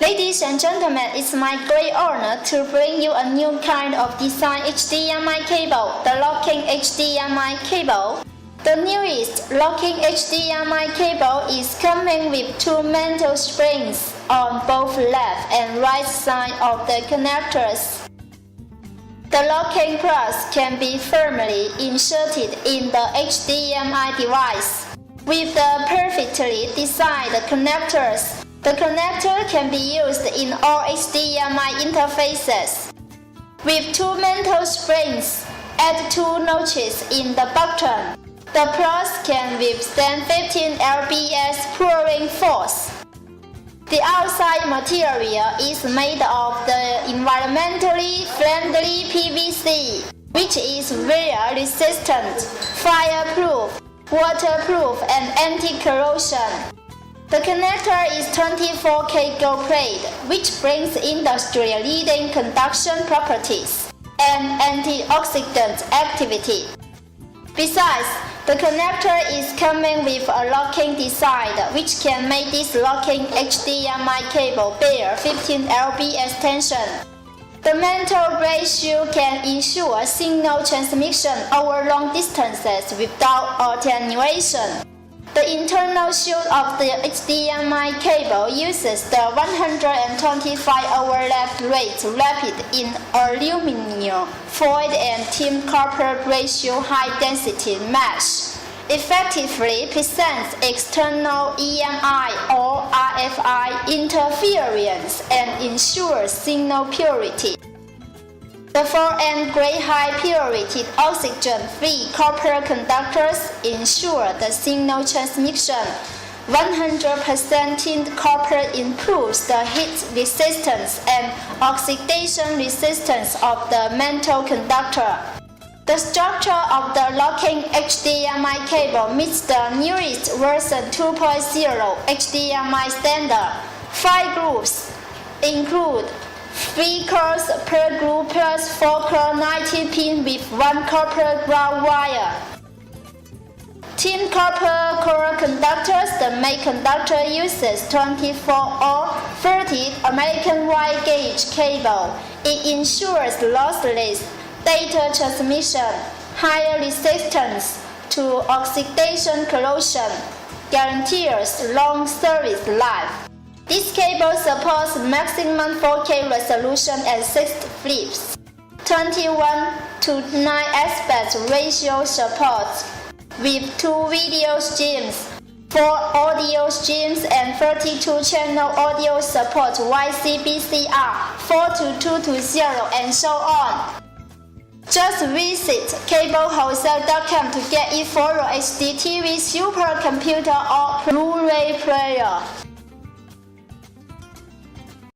Ladies and gentlemen, it's my great honor to bring you a new kind of design HDMI cable, the locking HDMI cable. The newest locking HDMI cable is coming with two metal springs on both left and right side of the connectors. The locking plugs can be firmly inserted in the HDMI device. With the perfectly designed connectors, the connector can be used in all HDMI interfaces. With two metal springs, add two notches in the bottom. The plugs can withstand 15 lbs pouring force. The outside material is made of the environmentally friendly PVC, which is wear resistant, fireproof, waterproof, and anti-corrosion. The connector is 24K gold plate, which brings industry-leading conduction properties and antioxidant activity. Besides, the connector is coming with a locking design which can make this locking HDMI cable bear 15 lbs tension. The metal ratio can ensure signal transmission over long distances without attenuation. The internal shield of the HDMI cable uses the 125 overlap rate rapid in aluminum foil and tin copper ratio high density mesh. Effectively prevents external EMI or RFI interference and ensures signal purity. The 4N grade high purity oxygen-free copper conductors ensure the signal transmission. 100% tinned copper improves the heat resistance and oxidation resistance of the metal conductor. The structure of the locking HDMI cable meets the newest version 2.0 HDMI standard. 5 grooves include 3 coils per groove plus 4 coil 90 pin with 1 copper ground wire. Tin copper core conductors. The main conductor uses 24 or 30 American wide gauge cable. It ensures lossless data transmission, higher resistance to oxidation corrosion, guarantees long service life. This cable supports maximum 4K resolution and 6 flips, 21:9 aspect ratio support, with 2 video streams, 4 audio streams, and 32 channel audio support YCBCR 42220 and so on. Just visit cablewholesale.com to get it for your HD TV, supercomputer, or Blu-ray player.